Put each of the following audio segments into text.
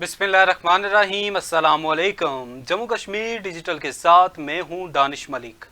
बिस्मिल्लाहिर्रहमानिर्रहीम। अस्सलामुअलैकुम। जम्मू कश्मीर डिजिटल के साथ मैं हूं दानिश मलिक।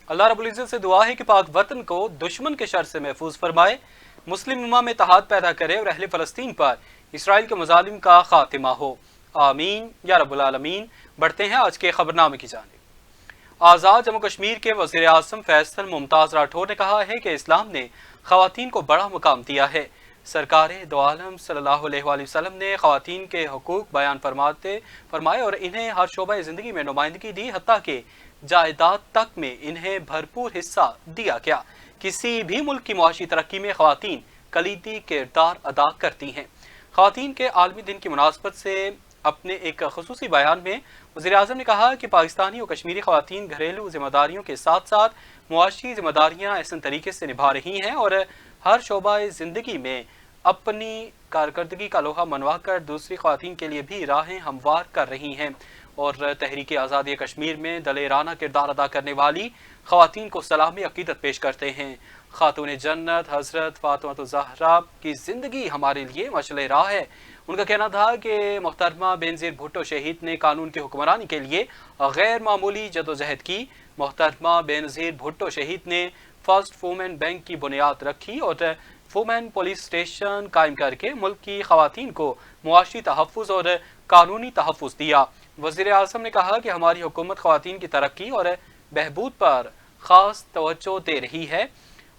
अल्लाह रब्बुल इज्जत से दुआ है कि पाक वतन को दुश्मन के शर से महफूज फरमाए, मुस्लिम उम्मा में इत्तेहाद पैदा करे और अहले फ़लस्तीन पर इसराइल के मुजालिम का खातिमा हो। आमीन या रब्बुल आलमीन। बढ़ते हैं आज के खबरनामे की जानिब। आज़ाद जम्मू कश्मीर के वज़ीर आज़म फैसल मुमताज़ राठौर ने कहा है कि इस्लाम ने ख़वातीन को बड़ा मुकाम दिया है। सरकार दो आलम सल्लल्लाहु अलैहि वसल्लम ने ख़वातीन के हुकूक बयान फरमाए और इन्हें हर शोबा ज़िंदगी में नुमाइंदगी दी, हत्ता कि जायदाद तक में इन्हें भरपूर हिस्सा दिया गया। किसी भी मुल्क की मुआशी तरक्की में ख़वातीन कलीदी किरदार अदा करती हैं। ख़वातीन के आलमी दिन की मुनासबत से अपने एक खसूसी बयान में वज़ीर आज़म ने कहा कि पाकिस्तानी और कश्मीरी ख़वातीन घरेलू जिम्मेदारियों के साथ साथ मुआशी जिम्मेदारियाँ ऐसे तरीके से निभा रही हैं और हर शोबा ज़िंदगी में अपनी कारकर्दगी का लोहा मनवा कर दूसरी ख़वातीन के लिए भी राहें हमवार कर रही हैं और तहरीक आज़ादी कश्मीर में दलेराना किरदार अदा करने वाली ख़वातीन को सलामी अकीदत पेश करते हैं। खातून जन्नत हज़रत फातिमा ज़हरा की ज़िंदगी हमारे लिए मशअल राह है। उनका कहना था कि मोहतरमा बेनज़ीर भुट्टो शहीद ने कानून की हुक्मरानी के लिए गैर मामूली जदोजहद की। मोहतरमा बेनज़ीर भुट्टो शहीद ने फर्स्ट वुमेन बैंक की बुनियाद रखी और वुमेन पुलिस स्टेशन कायम करके मुल्क की ख़वातीन को मुआशी तहफ़्फ़ुज़ और कानूनी तहफ़्फ़ुज़ दिया। वज़ीर आज़म ने कहा कि हमारी हुकूमत ख़वातीन की तरक्की और बहबूद पर ख़ास तवज्जो दे रही है।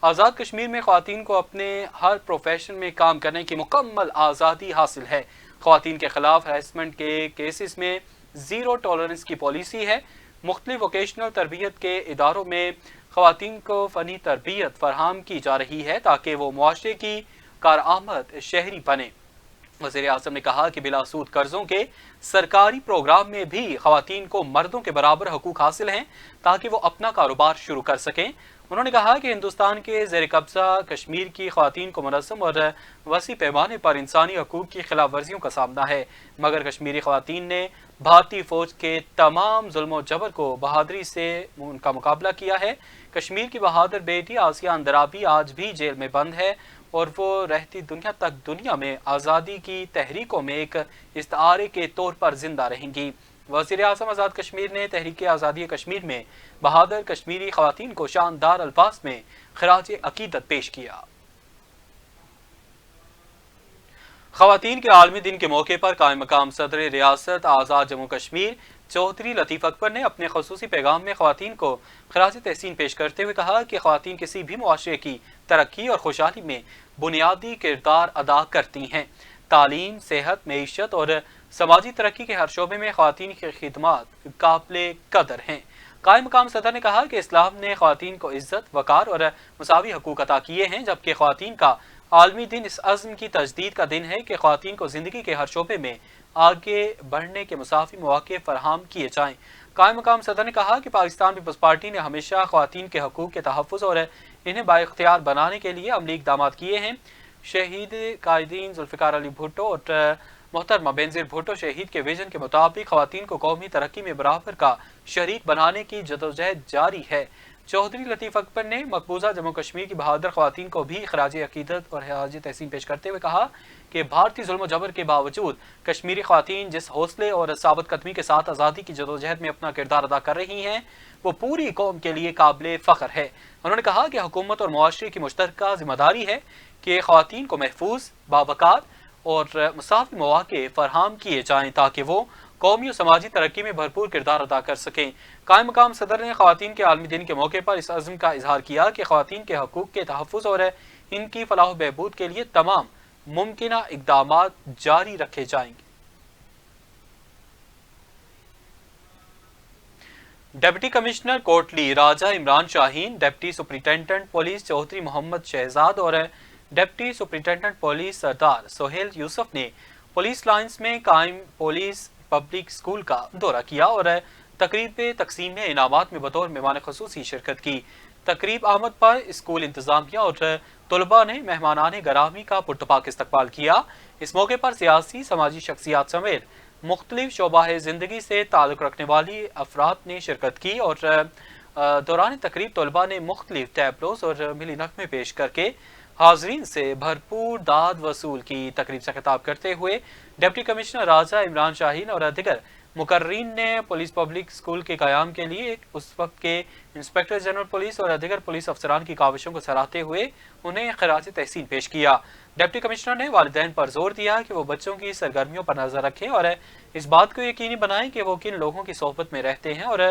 आज़ाद कश्मीर में ख़वातीन को अपने हर प्रोफेशन में काम करने की मुकम्मल आज़ादी हासिल है। ख़वातीन के ख़िलाफ़ हैरेसमेंट के केसेस में ज़ीरो टॉलरेंस की पॉलिसी है। मुख्तलिफ वोकेशनल तरबियत के इदारों में ख़वातीन को फ़नी तरबियत फराहम की जा रही है ताकि वो मुआशरे की कारआमद शहरी बने। वज़ीर आज़म ने कहा कि बिलासूद कर्ज़ों के सरकारी प्रोग्राम में भी ख़वातीन को मर्दों के बराबर हकूक़ हासिल हैं ताकि वो अपना कारोबार शुरू कर सकें। उन्होंने कहा कि हिंदुस्तान के ज़ेर कब्ज़ा कश्मीर की ख़वातीन को मुनज़्ज़म और वसी पैमाने पर इंसानी हकूक़ की खिलाफ वर्जियों का सामना है, मगर कश्मीरी ख़वातीन ने भारतीय फ़ौज के तमाम जुल्म और जबर को बहादुरी से उनका मुकाबला किया है। कश्मीर की बहादुर बेटी आसिया अंदराबी आज भी जेल में बंद है और वो रहती दुनिया तक दुनिया में आज़ादी की तहरीकों में एक इस्तारे के तौर पर जिंदा रहेंगी। वज़ीर आज़म आज़ाद कश्मीर ने तहरीक आज़ादी कश्मीर में बहादुर कश्मीरी ख़वातीन को शानदार अल्फाज में खराज अकीदत पेश किया। ख़वातीन के आलमी दिन के मौके पर कायम मकाम सदर रियासत आज़ाद जम्मू कश्मीर चौधरी लतीफ़ अकबर ने अपने खसूसी पैगाम में ख़वातीन को खराज तहसीन पेश करते हुए कहा कि ख़वातीन किसी भी मुआशरे की तरक्की और खुशहाली में बुनियादी किरदार अदा करती हैं। तालीम, सेहत, मईशत और समाजी तरक्की के हर शोबे में ख़वातीन की खिदमत काबिल कदर हैं। कायम मकाम सदर ने कहा कि इस्लाम ने ख़वातीन को इज़्ज़त, वक़ार और मुसावी हकूक़ अता किए हैं, जबकि ख़वातीन का आलमी दिन इस अज़्म की तजदीद का दिन है कि ख़वातीन को ज़िंदगी के हर शोबे में आगे बढ़ने के मुसाफ़ी मौक़े फ़राहम किए जाएँ। कायम मकाम सदर ने कहा कि पाकिस्तान पीपल्स पार्टी ने हमेशा ख़वातीन के हकूक़ के तहफ़्फ़ुज़ और इन्हें बाइख्तियार बनाने के लिए अमली इक़दाम किए हैं। शहीद कायदीन जुल्फ़िकार अली भुट्टो और मोहतरमा बेनज़ीर भुट्टो शहीद के विजन के मुताबिक ख़वातीन को कौमी तरक्की में बराबर का शरीक बनाने की जदोजहद जारी है। चौधरी लतीफ़ अकबर ने मकबूजा जम्मू कश्मीर की बहादुर ख़वातीन को भी खराज अकीदत और खराज तहसीन पेश करते हुए कहा कि भारतीय जुल्म जबर के बावजूद कश्मीरी ख़वातीन जिस हौसले और साबित कदमी के साथ आज़ादी की जदोजहद में अपना किरदार अदा कर रही हैं, वो पूरी कौम के लिए काबिल फ़ख्र है। उन्होंने कहा कि हुकूमत और मुआशरे की मुश्तरका जिम्मेदारी है कि ख़वातीन को महफूज, बावक़ार और मुसाफ़ी मौक़े फ़राहम किए जाएँ ताकि वो कौमी और समाजी तरक्की में भरपूर किरदार अदा कर सकें। कायम मकाम सदर ने ख़वातीन के आलमी दिन के मौके पर इस अज़्म का इजहार किया कि ख़वातीन के हकूक़ के तहफ़्फ़ुज़ और इनकी फ़लाह बहबूद के लिए तमाम मुमकिना इक़दामात जारी रखे जाएंगे। Deputy commissioner Kotli Raja Imran Shaheen, deputy superintendent police Chaudhry Mohammad Shahzad और deputy superintendent police Sardar Sohail Yousuf ने पुलिस लाइन्स में कायम पुलिस पब्लिक स्कूल का दौरा किया और तकरीब तकसीम इनामात में बतौर मेहमान ख़ुसूसी शिरकत की। तकरीब आमद पर स्कूल इंतज़ामिया और तलबा ने मेहमानान गरामी का पुरतपाक इस्तकबाल किया। इस मौके पर सियासी समाजी शख्सियात समेत मुख्तलिफ शोबा ज़िंदगी से ताल्लुक़ रखने वाली अफराद ने शिरकत की और दौरान तकरीब तलबा ने मुख्तलिफ टैबलोस और मिली नग़मे पेश करके हाजरीन से भरपूर दाद वसूल की तकरीब से खिताब करते हुए डिप्टी कमिश्नर राजा इमरान शाहीन और दीगर मुकर्रीन ने पुलिस पब्लिक स्कूल के क़याम के लिए उस वक्त के इंस्पेक्टर जनरल पुलिस और दीगर पुलिस अफसरान की काविशों को सराहते हुए उन्हें खराज तहसीन पेश किया। डिप्टी कमिश्नर ने वालिदैन पर जोर दिया कि वो बच्चों की सरगर्मियों पर नजर रखें और इस बात को यकीनी बनाएं कि वो किन लोगों की सोहबत में रहते हैं और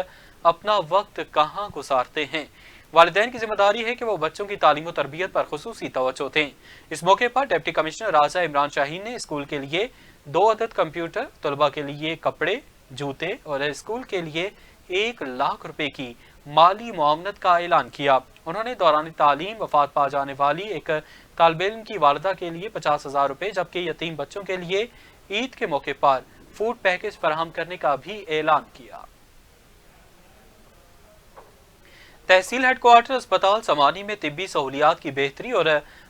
अपना वक्त कहाँ गुजारते हैं। वालिदैन की जिम्मेदारी है कि वो बच्चों की तालीम और तरबियत पर खुसूसी तवज्जो दें। इस मौके पर डिप्टी कमिश्नर राजा इमरान शाहीन ने स्कूल के लिए 2 अदद कंप्यूटर, तलबा के लिए कपड़े, जूते और स्कूल के लिए 1 लाख रुपए की माली मुआवनत का ऐलान किया। उन्होंने दौरान तालीम वफात पा जाने वाली एक तालिब इल्म की वालिदा के लिए 50,000 रुपए जबकि यतीम बच्चों के लिए ईद के मौके पर फूड पैकेज फराहम करने का भी ऐलान किया। तहसील हेडक्वार्टर अस्पताल समानी में तिब्बी सहूलियात की बेहतरी और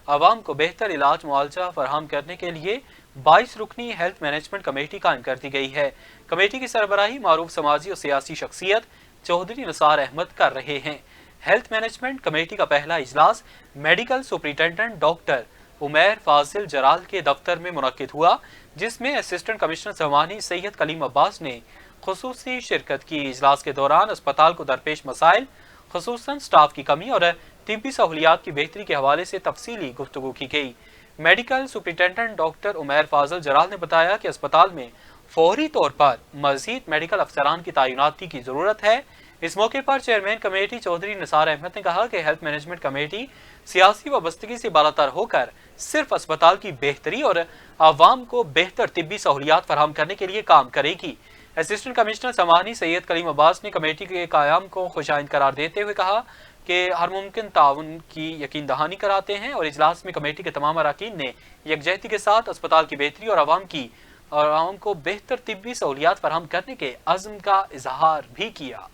आवाम को बेहतर इलाज मुआवजा फराहम करने के लिए 22 रुकनी हेल्थ मैनेजमेंट कमेटी कायम कर दी गई है। कमेटी की सरबराही मारूफ समाजी और सियासी शख्सियत चौधरी निसार अहमद कर रहे हैं। हेल्थ मैनेजमेंट कमेटी का पहला इजलास मेडिकल सुपरिटेंडेंट डॉक्टर उमैर फाजिल जराल के दफ्तर में मुनक्किद हुआ, जिसमें असिस्टेंट कमिश्नर समानी सैयद कलीम अब्बास ने खुसूसी शिरकत की। इजलास के दौरान अस्पताल को दरपेश मसाइल, खुसूसन स्टाफ की कमी और तिब्बी सहूलियात की बेहतरी के हवाले से तफसीली गुफ्तगू की गई। मेडिकल सुपरिटेंडेंट डॉक्टर उमैर फाजिल जराल ने बताया कि अस्पताल में फौरी तौर पर मजीद मेडिकल अफसरान की तैनाती की जरूरत है। इस मौके पर चेयरमैन कमेटी चौधरी निसार अहमद ने कहा कि हेल्थ मैनेजमेंट कमेटी सियासी वाबस्तगी से बालातर होकर सिर्फ अस्पताल की बेहतरी और आवाम को बेहतर तिब्बी सहूलियात फराहम करने के लिए काम करेगी। असिस्टेंट कमिश्नर समानी सैयद कलीम अब्बास ने कमेटी के कायाम को खुशाइंद करार देते हुए कहा कि हर मुमकिन ताउन की यकीन दहानी कराते हैं और इजलास में कमेटी के तमाम अरकान ने यकजहती के साथ अस्पताल की बेहतरी और आवाम को बेहतर तिब्बी सहूलियात फराहम करने के अज़्म का इजहार भी किया।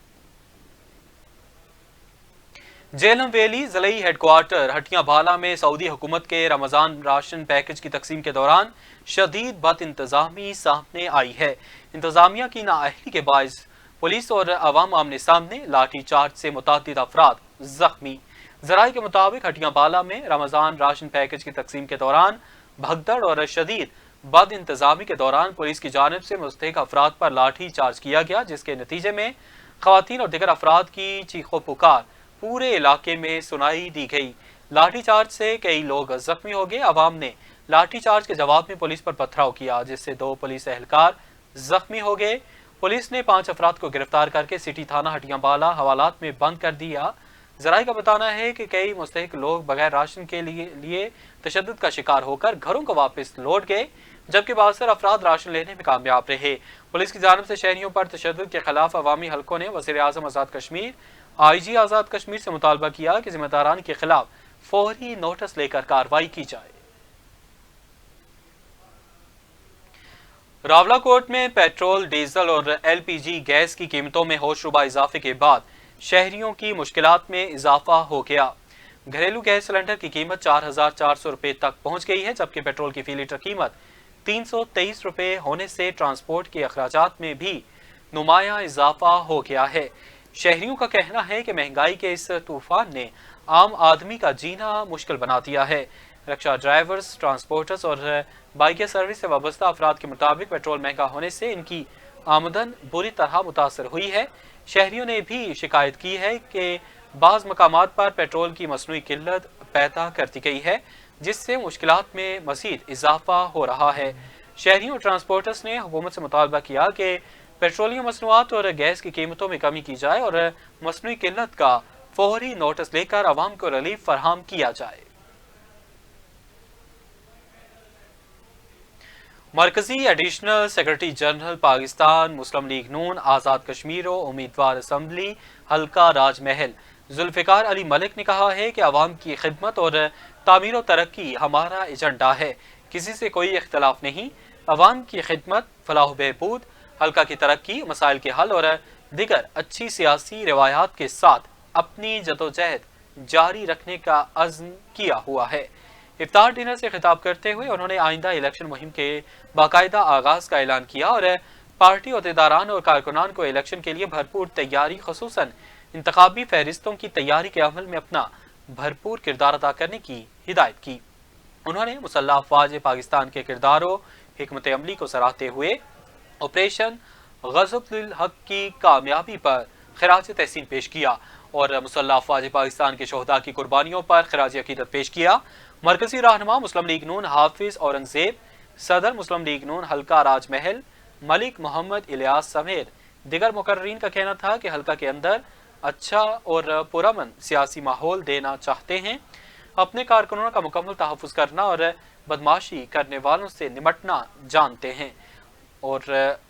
जेलम वैली ज़िलई हेडक्वार्टर हटिया भाला में सऊदी हुकूमत के रमज़ान राशन पैकेज की तकसीम के दौरान शदीद बद इंतजामी सामने आई है। इंतजामिया की नाअहली के बायस पुलिस और अवाम आमने सामने लाठी चार्ज से मुतअद्दिद अफराद जख्मी। ज़राए के मुताबिक हटिया भाला में रमज़ान राशन पैकेज की तकसीम के दौरान भगदड़ और शदीद बद इंतजामी के दौरान पुलिस की जानिब से मुस्तहिक अफराद पर लाठी चार्ज किया गया, जिसके नतीजे में खवातीन और दिगर अफराद की चीखों पुकार पूरे इलाके में सुनाई दी गई। लाठी चार्ज से कई लोग जख्मी हो गए। अवाम ने लाठी चार्ज के जवाब में पुलिस पर पथराव किया, जिससे 2 पुलिस एहलकार जख्मी हो गए। पुलिस ने 5 अफराद को गिरफ्तार करके सिटी थाना हटियाबाला हवालात में बंद कर दिया। ज़राए का बताना है कि कई मुस्तहिक लोग बगैर राशन के लिए तशद्दुद का शिकार होकर घरों को वापस लौट गए, जबकि बासर अफराद राशन लेने में कामयाब रहे। पुलिस की जानिब से शहरियों पर तशद्दुद के खिलाफ अवामी हलकों ने वज़ीर आज़म आज़ाद कश्मीर, IG आज़ाद कश्मीर से मुतालबा किया कि जिम्मेदारान के खिलाफ फौरी नोटिस लेकर कार्रवाई की जाए। रावलाकोट में पेट्रोल, डीजल और LPG गैस की कीमतों में होशरुबा इजाफे के बाद शहरियों की मुश्किलात में इजाफा हो गया। घरेलू गैस सिलेंडर की कीमत 4,400 रुपए तक पहुंच गई है, जबकि पेट्रोल की फी लीटर कीमत 323 रुपए होने से ट्रांसपोर्ट के अखराजात में भी नुमाया इजाफा हो गया है। शहरियों का कहना है कि महंगाई के इस तूफान ने आम आदमी का जीना मुश्किल बना दिया है। रिक्शा ड्राइवर्स, ट्रांसपोर्टर्स और बाइक सर्विस से वाबस्ता अफराद के मुताबिक पेट्रोल महंगा होने से इनकी आमदन बुरी तरह मुतासर हुई है। शहरियों ने भी शिकायत की है कि बाज़ मकामात पर पेट्रोल की मसनूई किल्लत पैदा कर दी गई है, जिससे मुश्किलात में मज़ीद इजाफा हो रहा है। शहरियों और ट्रांसपोर्टर्स ने हुकूमत से मुतालबा किया कि पेट्रोलियम मसनूआत और गैस की कीमतों में कमी की जाए और मसनूई किल्लत का फौरी नोटिस लेकर आवाम को रिलीफ फराहम किया जाए। मरकजी एडिशनल सेक्रेटरी जनरल पाकिस्तान मुस्लिम लीग नून आज़ाद कश्मीर और उम्मीदवार असम्बली हल्का राजमहल जुल्फ़िकार अली मलिक ने कहा है कि आवाम की खिदमत और तामीर और तरक्की हमारा एजेंडा है, किसी से कोई इख्तलाफ नहीं। आवाम की खिदमत, फलाह बहबूद, हल्का की तरक्की, मसाइल के हल और दिगर अच्छी सियासी रवायात के साथ अपनी जदोजहद जारी रखने का अज़्म किया हुआ है। इफ्तार डिनर से खिताब करते हुए उन्होंने आइंदा इलेक्शन मुहिम के बाकायदा आगाज का ऐलान किया और पार्टी अहदेदारान और कारकुनान को इलेक्शन के लिए भरपूर तैयारी, खुसूसन इंतखाबी फहरिस्तों की तैयारी के अमल में अपना भरपूर किरदार अदा करने की हिदायत की। उन्होंने मुसल्लह अफवाज पाकिस्तान के किरदारों हिकमत अमली को सराहते हुए ऑपरेशन ग़ज़ब-उल हक़ की कामयाबी पर खिराज तहसीन पेश किया और मुसल्लह अफवाज पाकिस्तान के शोहदा की कुर्बानियों पर खिराज अक़ीदत पेश किया। मरकज़ी रहनुमा मुस्लिम लीग नून हाफिज औरंगज़ेब, सदर मुस्लिम लीग नून हल्का राजमहल मलिक मोहम्मद इलियास समेत दिगर मुकर्रीन का कहना था कि हल्का के अंदर अच्छा और पुरअमन सियासी माहौल देना चाहते हैं, अपने कारकुनों का मुकम्मल तहफ़्फ़ुज़ करना और बदमाशी करने वालों से निमटना जानते हैं और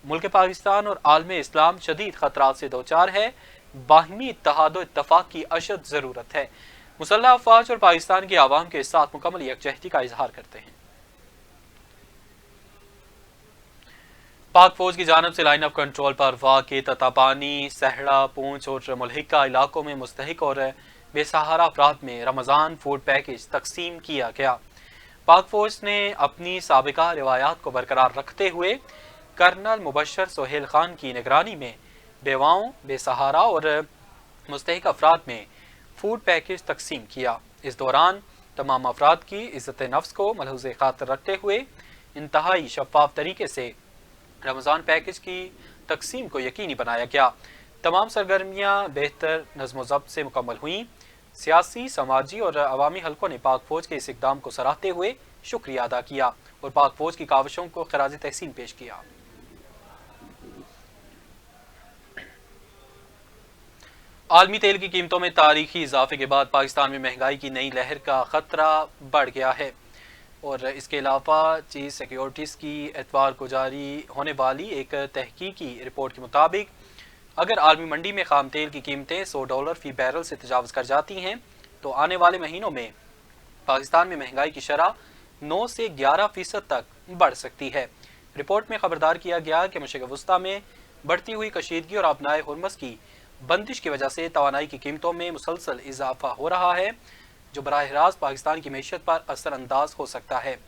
मुल्क पाकिस्तान और आलम इस्लाम शदीद ख़तरात से दो चार है, बाहिमी इत्तेहाद व इत्तफ़ाक़ की अशद ज़रूरत है। मुसल्लह अफ़वाज और पाकिस्तान की आवाम के साथ मुकम्मल यकजहती का इजहार करते हैं। पाक फौज की जानब से लाइन ऑफ कंट्रोल पर वाक़ तताबानी, सहड़ा, पूंछ और मुल्हिका इलाकों में मुस्तहिक और बेसहारा अफराद में रमज़ान फूड पैकेज तकसीम किया गया। पाक फौज ने अपनी साबिका रिवायात को बरकरार रखते हुए कर्नल मुबशर सोहेल खान की निगरानी में बेवाओं, बेसहारा और मुस्तहिक अफराद में फूड पैकेज तकसीम किया। इस दौरान तमाम अफराद की इज़्ज़त नफ्स को मलहूज़े खातिर रखते हुए इंतहाई शफ़ाफ तरीके से रमज़ान पैकेज की तकसीम को यकीनी बनाया गया। तमाम सरगर्मियाँ बेहतर नज़्म ज़ब्त से मुकम्मल हुईं। सियासी, समाजी और अवामी हलकों ने पाक फौज के इस इक़दाम को सराहते हुए शुक्रिया अदा किया और पाक फौज की काविशों को खिराज तहसीन पेश किया। आलमी तेल की कीमतों में तारीखी इजाफे के बाद पाकिस्तान में महंगाई की नई लहर का खतरा बढ़ गया है और इसके अलावा चीज़ सिक्योरिटीज़ की एतवार को जारी होने वाली एक तहकीकी रिपोर्ट के मुताबिक अगर आलमी मंडी में खाम तेल की कीमतें $100 फी बैरल से तजावज़ कर जाती हैं तो आने वाले महीनों में पाकिस्तान में महंगाई की शरह 9 से 11% तक बढ़ सकती है। रिपोर्ट में खबरदार किया गया कि मशरिक़ वस्ता में बढ़ती हुई कशीदगी और अपनाए हुर्मस की बंदिश की वजह से तवानाई की कीमतों में मुसलसल इजाफा हो रहा है जो बराह रास्त पाकिस्तान की मैशत पर असरअंदाज हो सकता है।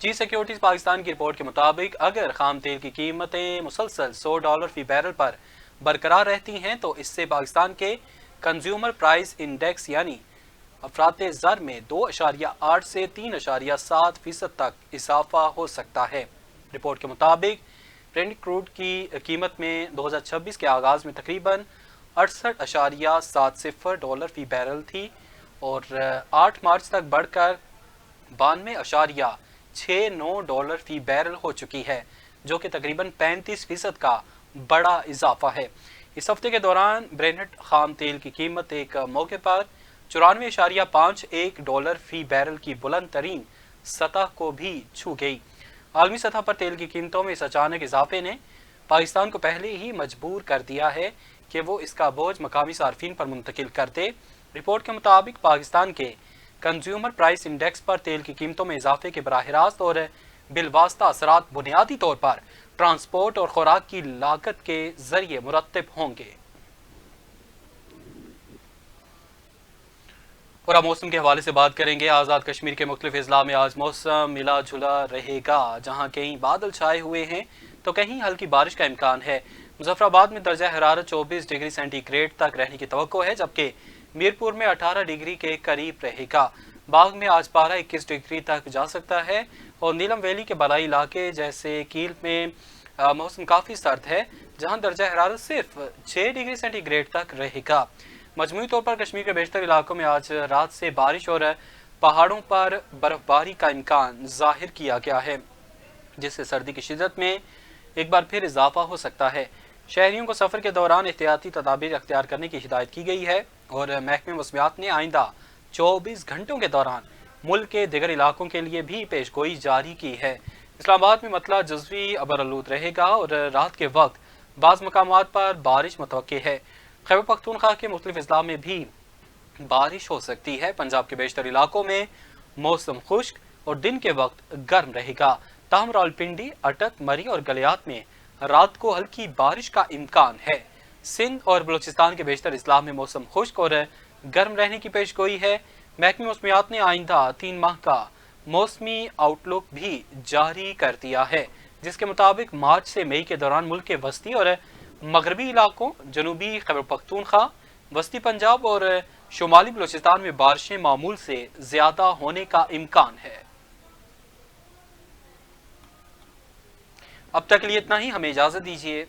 चीफ सिक्योरिटीज पाकिस्तान की रिपोर्ट के मुताबिक अगर खाम तेल की कीमतें मुसलसल $100 फी बैरल पर बरकरार रहती हैं तो इससे पाकिस्तान के कंज्यूमर प्राइस इंडेक्स यानी अफरात ज़र में 2.8 से 3.7% तक इजाफा हो सकता है। रिपोर्ट के मुताबिक ब्रेंट क्रूड की कीमत में 2026 के आगाज़ में तकरीबन $68.70 फी बैरल थी और 8 मार्च तक बढ़कर $92.69 फी बैरल हो चुकी है जो कि तकरीबन 35% का बड़ा इजाफा है। इस हफ्ते के दौरान ब्रेंट खाम तेल की कीमत एक मौके पर $94.51 फी बैरल की बुलंद तरीन सतह को भी छू गई। आलमी सतह पर तेल की कीमतों में इस अचानक इजाफे ने पाकिस्तान को पहले ही मजबूर कर दिया है कि वो इसका बोझ मकामी सार्फिन पर मुंतकिल कर दे। रिपोर्ट के मुताबिक पाकिस्तान के कंज्यूमर प्राइस इंडेक्स पर तेल की कीमतों में इजाफे के बराह रास्त और बिलवास्ता असरात बुनियादी तौर पर ट्रांसपोर्ट और खुराक की लागत के जरिए मुरत्तब होंगे। और अब मौसम के हवाले से बात करेंगे। आज़ाद कश्मीर के मुख्तलिफ अजला में आज मौसम मिला जुला रहेगा, जहाँ कहीं बादल छाए हुए हैं तो कहीं हल्की बारिश का इम्कान है। मुजफ्फराबाद में दर्जा हरारत 24 डिग्री सेंटीग्रेड तक रहने की तवक्को है, जबकि मीरपुर में 18 डिग्री के करीब रहेगा। बाग में आज पारा 21 डिग्री तक जा सकता है और नीलम वैली के बलाई इलाके जैसे कील में मौसम काफ़ी सर्द है, जहाँ दर्जा हरारत सिर्फ 6 डिग्री सेंटीग्रेड तक रहेगा। मजमूई तौर पर कश्मीर के बेशतर इलाकों में आज रात से बारिश और पहाड़ों पर बर्फबारी का इम्कान जाहिर किया गया है, जिससे सर्दी की शिद्दत में एक बार फिर इजाफा हो सकता है। शहरियों को सफ़र के दौरान एहतियाती तदाबीर अख्तियार करने की हिदायत की गई है और महकमे मौसमियात ने आइंदा 24 घंटों के दौरान मुल्क के दिगर इलाकों के लिए भी पेशगोई जारी की है। इस्लामाबाद में मतला जज़वी अबरआलूद रहेगा और रात के वक्त बाज़ मकामात पर बारिश मुतवक्की है। खैबर पख्तूनख्वा के मुख्तलिफ अजला में भी बारिश हो सकती है। पंजाब के बेशतर इलाकों में मौसम खुश्क और दिन के वक्त गर्म रहेगा। ताहम रावलपिंडी, अटक, मरी और गलियात में रात को हल्की बारिश का इम्कान है। सिंध और बलूचिस्तान के बेशतर अजला में मौसम खुश्क और गर्म रहने की पेशगोई है। महकमे मौसमियात ने आइंदा 3 माह का मौसमी आउटलुक भी जारी कर दिया है, जिसके मुताबिक मार्च से मई के दौरान मुल्क के वस्ती और मगरबी इलाकों, जनूबी खैबर पख्तूनख्वा, वस्ती पंजाब और شمالی بلوچستان میں بارشیں معمول سے زیادہ ہونے کا امکان ہے۔ اب تک کے لیے اتنا ہی، ہمیں اجازت دیجیے۔